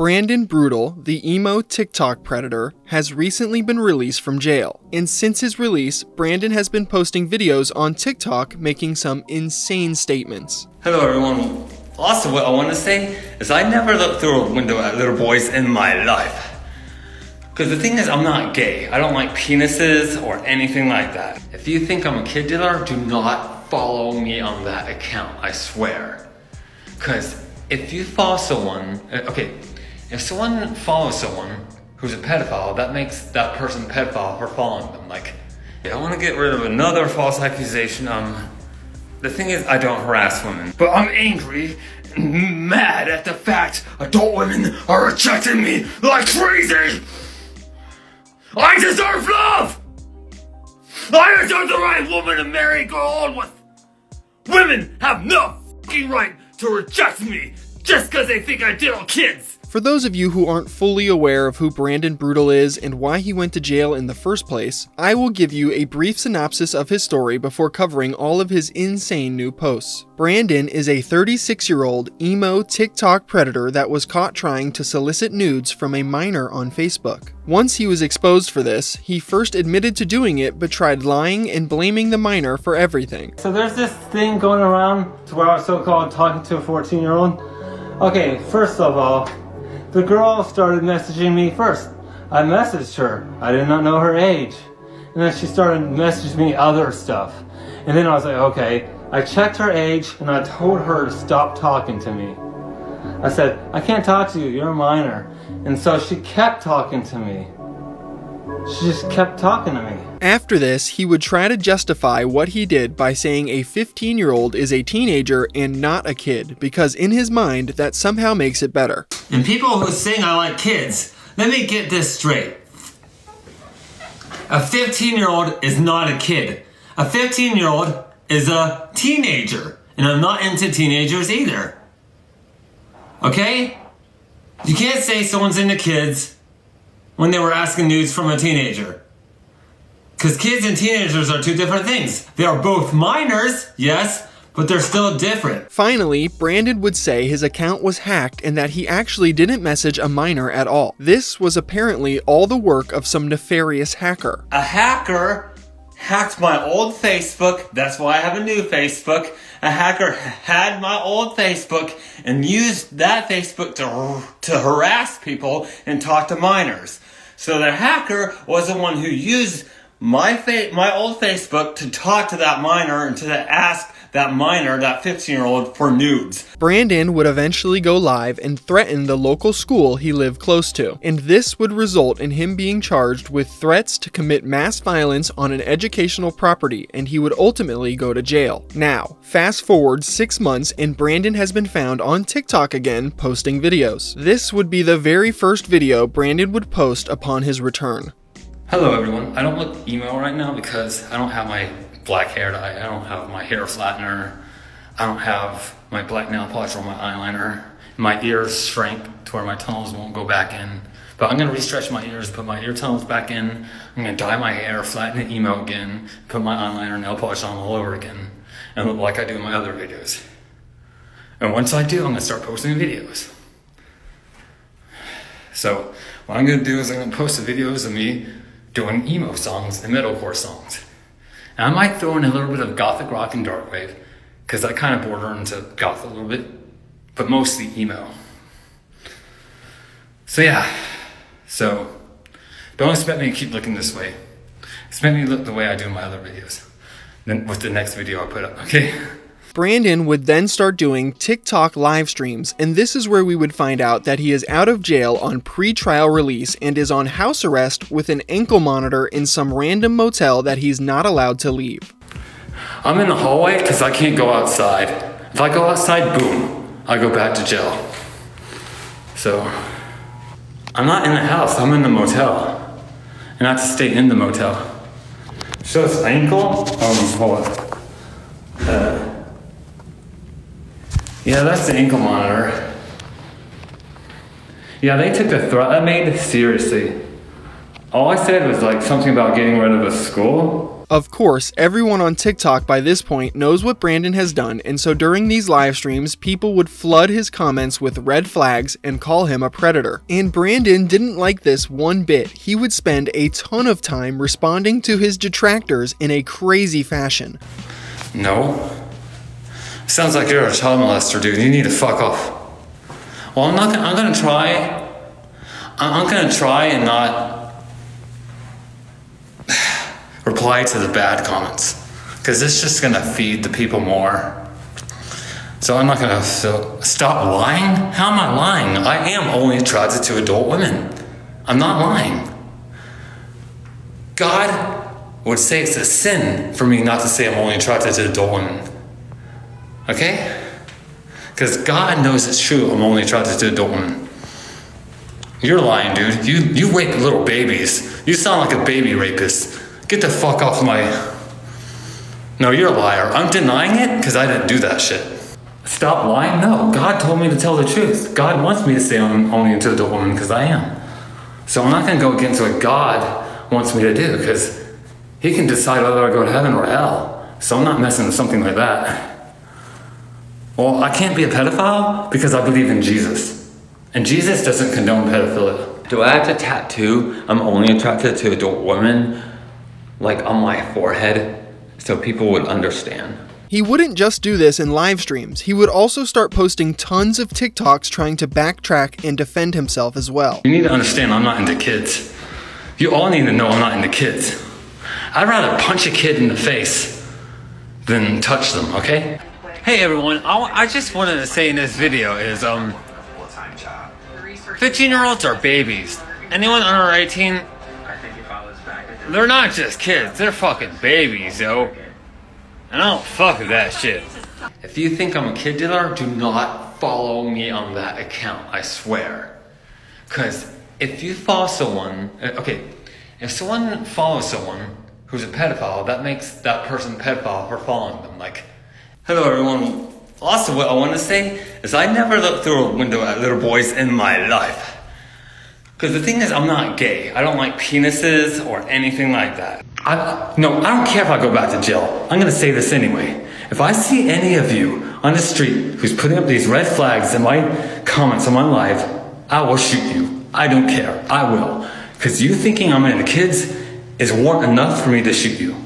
Brandon Brootal, the emo TikTok predator, has recently been released from jail. And since his release, Brandon has been posting videos on TikTok making some insane statements. Hello everyone. Also, what I want to say is I never look through a window at little boys in my life. Because the thing is, I'm not gay. I don't like penises or anything like that. If you think I'm a kid dealer, do not follow me on that account, I swear. Because if you follow someone, if someone follows someone who's a pedophile, that makes that person pedophile for following them. Like, I want to get rid of another false accusation. The thing is, I don't harass women, but I'm angry and mad at the fact adult women are rejecting me like crazy. I deserve love! I deserve the right woman to marry and go on with. Women have no fucking right to reject me just because they think I diddle kids. For those of you who aren't fully aware of who Brandon Brootal is and why he went to jail in the first place, I will give you a brief synopsis of his story before covering all of his insane new posts. Brandon is a 36-year-old emo TikTok predator that was caught trying to solicit nudes from a minor on Facebook. Once he was exposed for this, he first admitted to doing it but tried lying and blaming the minor for everything. So there's this thing going around to where I was so-called talking to a 14-year-old. Okay, first of all, the girl started messaging me first. I messaged her. I did not know her age. And then she started messaging me other stuff. And then I was like, okay. I checked her age and I told her to stop talking to me. I said, I can't talk to you, you're a minor. And so she kept talking to me. She just kept talking to me. After this, he would try to justify what he did by saying a 15-year-old is a teenager and not a kid, because in his mind, that somehow makes it better. And people who sing I like kids, let me get this straight. A 15-year-old is not a kid. A 15-year-old is a teenager. And I'm not into teenagers either. Okay? You can't say someone's into kids when they were asking nudes from a teenager. Because kids and teenagers are two different things. They are both minors, yes, but they're still different. Finally, Brandon would say his account was hacked and that he actually didn't message a minor at all. This was apparently all the work of some nefarious hacker. A hacker hacked my old Facebook. That's why I have a new Facebook. A hacker had my old Facebook and used that Facebook to harass people and talk to minors. So the hacker was the one who used my old Facebook to talk to that minor and to ask that minor, that 15-year-old, for nudes. Brandon would eventually go live and threaten the local school he lived close to, and this would result in him being charged with threats to commit mass violence on an educational property, and he would ultimately go to jail. Now, fast forward 6 months and Brandon has been found on TikTok again posting videos. This would be the very first video Brandon would post upon his return. Hello everyone. I don't look emo right now because I don't have my black hair dye, I don't have my hair flattener, I don't have my black nail polish or my eyeliner. My ears shrank to where my tunnels won't go back in. But I'm gonna restretch my ears, put my ear tunnels back in, I'm gonna dye my hair, flatten it emo again, put my eyeliner and nail polish on all over again, and look like I do in my other videos. And once I do, I'm gonna start posting videos. So what I'm gonna do is I'm gonna post the videos of me doing emo songs and metalcore songs. And I might throw in a little bit of gothic rock and dark wave, because I kind of border into goth a little bit, but mostly emo. So yeah, so don't expect me to keep looking this way. Expect me to look the way I do in my other videos. Then with the next video I put up, okay? Brandon would then start doing TikTok live streams, and this is where we would find out that he is out of jail on pre-trial release and is on house arrest with an ankle monitor in some random motel that he's not allowed to leave. I'm in the hallway because I can't go outside. If I go outside, boom, I go back to jail. So, I'm not in the house, I'm in the motel. And I have to stay in the motel. So it's ankle? Hold on. Yeah, that's the ankle monitor. Yeah, they took the threat I made seriously. All I said was like something about getting rid of a school. Of course, everyone on TikTok by this point knows what Brandon has done, and so during these live streams, people would flood his comments with red flags and call him a predator. And Brandon didn't like this one bit. He would spend a ton of time responding to his detractors in a crazy fashion. No. Sounds like you're a child molester, dude. You need to fuck off. Well, I'm gonna try. I'm gonna try and not reply to the bad comments, because it's just gonna feed the people more. So I'm not gonna stop lying. How am I lying? I am only attracted to adult women. I'm not lying. God would say it's a sin for me not to say I'm only attracted to adult women. Okay? Because God knows it's true. I'm only attracted to adult women. You're lying, dude. You rape little babies. You sound like a baby rapist. Get the fuck off my... No, you're a liar. I'm denying it because I didn't do that shit. Stop lying? No. God told me to tell the truth. God wants me to say I'm only into adult women because I am. So I'm not going to go against what God wants me to do, because He can decide whether I go to heaven or hell. So I'm not messing with something like that. Well, I can't be a pedophile because I believe in Jesus. And Jesus doesn't condone pedophilia. Do I have to tattoo I'm only attracted to adult women, like on my forehead, so people would understand? He wouldn't just do this in live streams, he would also start posting tons of TikToks trying to backtrack and defend himself as well. You need to understand I'm not into kids. You all need to know I'm not into kids. I'd rather punch a kid in the face than touch them, okay? Hey everyone, I just wanted to say in this video is, 15-year-olds are babies. Anyone under 18, they're not just kids, they're fucking babies, yo. And I don't fuck with that shit. If you think I'm a kid dealer, do not follow me on that account, I swear. Because if you follow someone, if someone follows someone who's a pedophile, that makes that person pedophile for following them. Like, hello everyone. Also, what I want to say is I never looked through a window at little boys in my life. Because the thing is, I'm not gay. I don't like penises or anything like that. I don't care if I go back to jail. I'm going to say this anyway. If I see any of you on the street who's putting up these red flags in my comments on my live, I will shoot you. I don't care. I will. Because you thinking I'm into kids is warrant enough for me to shoot you.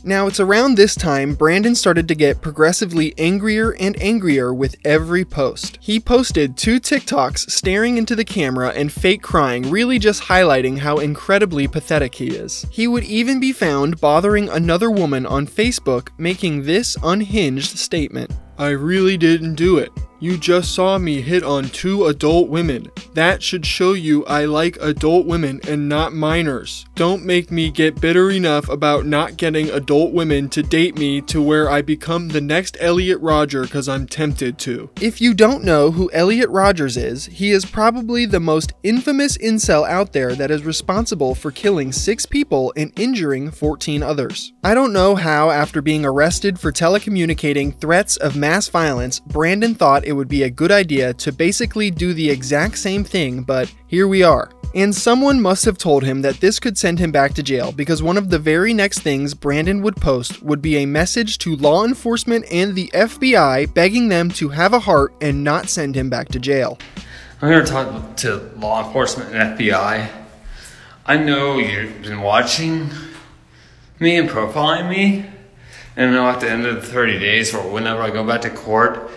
Now, it's around this time Brandon started to get progressively angrier and angrier with every post. He posted 2 TikToks staring into the camera and fake crying, really just highlighting how incredibly pathetic he is. He would even be found bothering another woman on Facebook, making this unhinged statement. "I really didn't do it. You just saw me hit on 2 adult women. That should show you I like adult women and not minors. Don't make me get bitter enough about not getting adult women to date me to where I become the next Elliot Rodger cause I'm tempted to." If you don't know who Elliot Rodgers is, he is probably the most infamous incel out there that is responsible for killing 6 people and injuring 14 others. I don't know how, after being arrested for telecommunicating threats of mass violence, Brandon thought it would be a good idea to basically do the exact same thing, but here we are. And someone must have told him that this could send him back to jail, because one of the very next things Brandon would post would be a message to law enforcement and the FBI begging them to have a heart and not send him back to jail. I'm here to talk to law enforcement and FBI. I know you've been watching me and profiling me, and I know at the end of the 30 days or whenever I go back to court,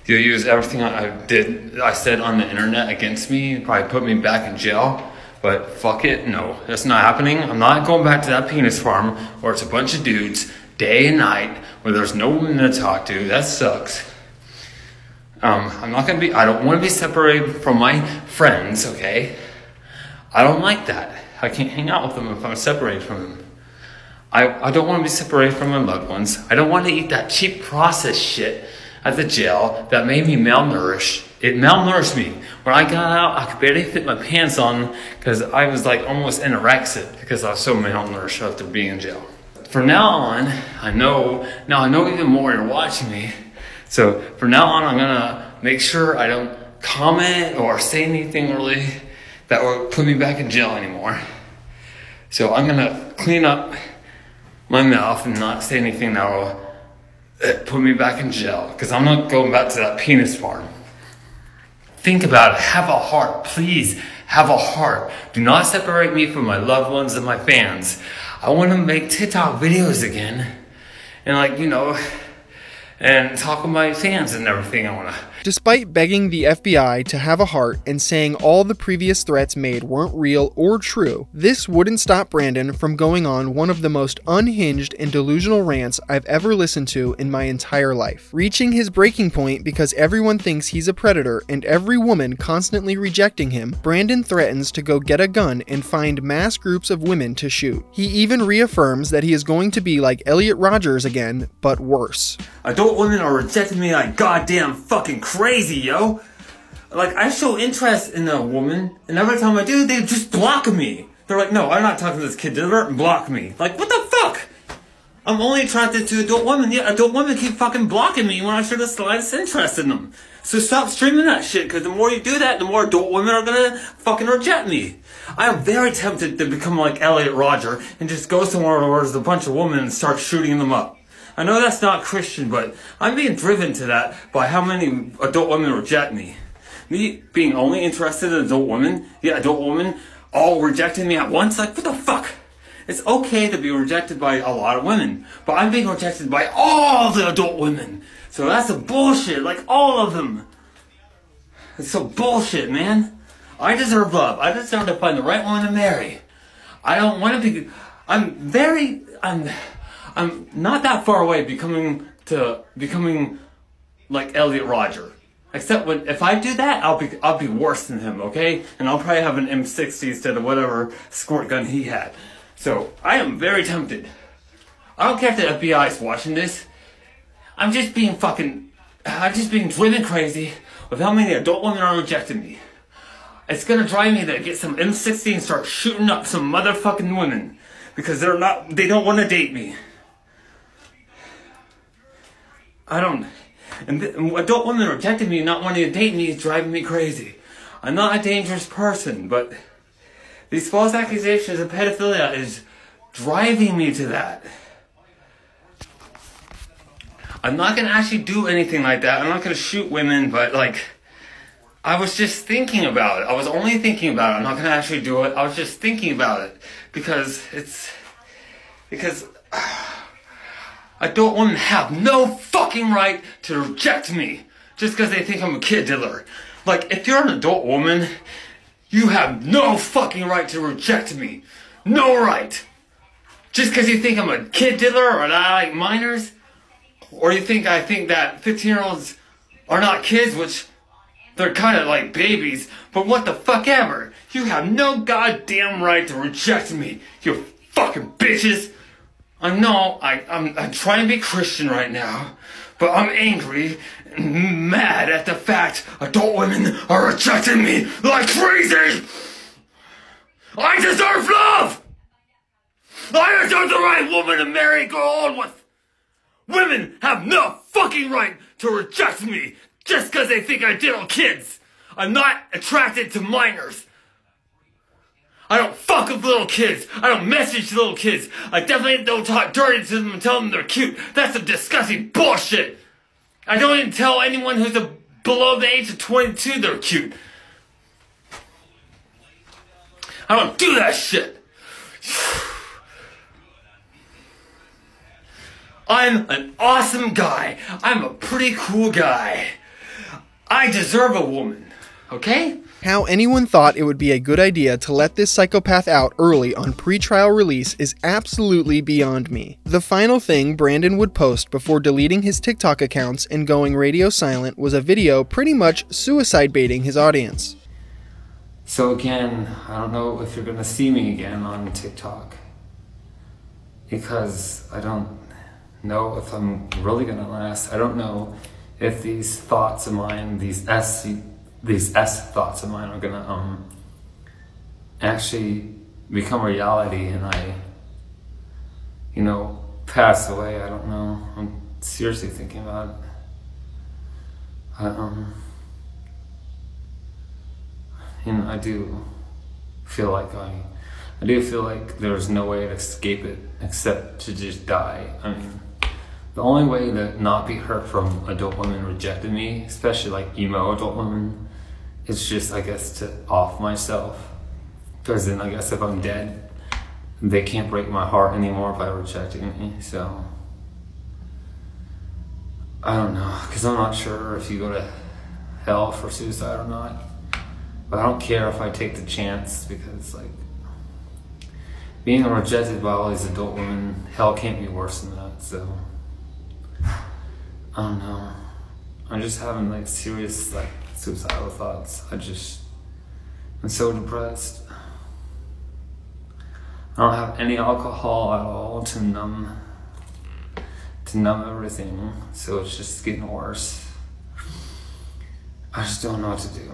you'll use everything I said on the internet against me and probably put me back in jail. But fuck it, no, that's not happening. I'm not going back to that penis farm where it's a bunch of dudes day and night where there's no women to talk to. That sucks. I don't want to be separated from my friends, okay? I don't like that. I can't hang out with them if I'm separated from them. I don't want to be separated from my loved ones. I don't want to eat that cheap processed shit at the jail that made me malnourished. It malnourished me. When I got out, I could barely fit my pants on because I was like almost anorexic because I was so malnourished after being in jail. From now on, I know even more you're watching me. So from now on, I'm gonna make sure I don't comment or say anything really that will put me back in jail anymore. So I'm gonna clean up my mouth and not say anything that will put me back in jail. Because I'm not going back to that penis farm. Think about it. Have a heart. Please have a heart. Do not separate me from my loved ones and my fans. I want to make TikTok videos again. And like, you know, and talk with my fans and everything. I want to. Despite begging the FBI to have a heart and saying all the previous threats made weren't real or true, this wouldn't stop Brandon from going on one of the most unhinged and delusional rants I've ever listened to in my entire life, reaching his breaking point because everyone thinks he's a predator and every woman constantly rejecting him. Brandon threatens to go get a gun and find mass groups of women to shoot. He even reaffirms that he is going to be like Elliot Rodgers again, but worse. Adult women are rejecting me like goddamn fucking crazy, yo. Like, I show interest in a woman, and every time I do, they just block me. They're like, no, I'm not talking to this kid, and block me. Like, what the fuck? I'm only attracted to adult women. Yeah, adult women keep fucking blocking me when I show the slightest interest in them. So stop streaming that shit, because the more you do that, the more adult women are gonna fucking reject me. I am very tempted to become like Elliot Rodger and just go somewhere where there's a bunch of women and start shooting them up. I know that's not Christian, but I'm being driven to that by how many adult women reject me. Me being only interested in adult women, yet adult women all rejecting me at once, like, what the fuck? It's okay to be rejected by a lot of women, but I'm being rejected by all the adult women. So that's a bullshit, like all of them. It's so bullshit, man. I deserve love. I deserve to find the right one to marry. I don't want to be, I'm not that far away becoming like Elliot Rodger. Except if I do that, I'll be worse than him, okay? And I'll probably have an M60 instead of whatever squirt gun he had. So I am very tempted. I don't care if the FBI is watching this. I'm just being driven crazy with how many adult women are rejecting me. It's gonna drive me to get some M60 and start shooting up some motherfucking women because they don't want to date me. And adult women rejecting me, not wanting to date me, is driving me crazy. I'm not a dangerous person, but these false accusations of pedophilia is driving me to that. I'm not going to actually do anything like that. I'm not going to shoot women, but like, I was just thinking about it. I was only thinking about it. I'm not going to actually do it. I was just thinking about it because adult women have no fucking right to reject me just because they think I'm a kid diddler. Like, if you're an adult woman, you have no fucking right to reject me. No right. Just because you think I'm a kid diddler or that I like minors, or you think I think that 15-year-olds are not kids, which they're kind of like babies, but what the fuck ever. You have no goddamn right to reject me, you fucking bitches. I'm trying to be Christian right now, but I'm angry and mad at the fact adult women are rejecting me like crazy. I deserve love. I deserve the right woman to marry, go on with. Women have no fucking right to reject me just because they think I diddle kids. I'm not attracted to minors. I don't fuck with little kids. I don't message little kids. I definitely don't talk dirty to them and tell them they're cute. That's some disgusting bullshit. I don't even tell anyone who's below the age of 22 they're cute. I don't do that shit. I'm an awesome guy. I'm a pretty cool guy. I deserve a woman, okay? How anyone thought it would be a good idea to let this psychopath out early on pre-trial release is absolutely beyond me. The final thing Brandon would post before deleting his TikTok accounts and going radio silent was a video pretty much suicide baiting his audience. So again, I don't know if you're gonna see me again on TikTok, because I don't know if I'm really gonna last. I don't know if these thoughts of mine, these S thoughts of mine are gonna actually become reality and I, pass away. I don't know. I'm seriously thinking about it. And I do feel like I I do feel like there's no way to escape it except to just die. I mean, the only way to not be hurt from adult women rejecting me, especially like emo adult women, is just, I guess, to off myself. Because then I guess if I'm dead, they can't break my heart anymore by rejecting me. So I don't know, because I'm not sure if you go to hell for suicide or not. But I don't care if I take the chance, because like being rejected by all these adult women, hell can't be worse than that. So I don't know. I'm just having like serious like suicidal thoughts. I'm so depressed. I don't have any alcohol at all to numb everything, so it's just getting worse. I just don't know what to do.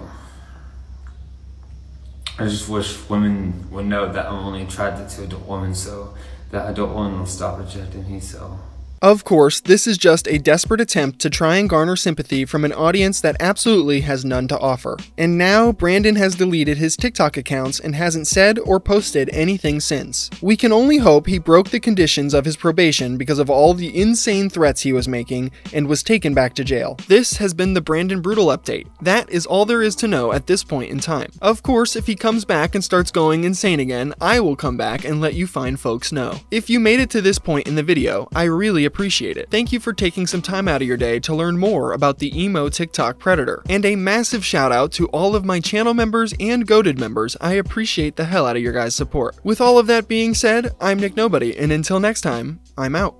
I just wish women would know that I'm only attracted to adult women, so that adult women will stop rejecting me. So Of course, this is just a desperate attempt to try and garner sympathy from an audience that absolutely has none to offer. And now, Brandon has deleted his TikTok accounts and hasn't said or posted anything since. We can only hope he broke the conditions of his probation because of all the insane threats he was making and was taken back to jail. This has been the Brandon Brootal update. That is all there is to know at this point in time. Of course, if he comes back and starts going insane again, I will come back and let you fine folks know. If you made it to this point in the video, I really appreciate it. Thank you for taking some time out of your day to learn more about the emo TikTok predator. And a massive shout out to all of my channel members and goated members. I appreciate the hell out of your guys' support. With all of that being said, I'm Nick Nobody, and until next time, I'm out.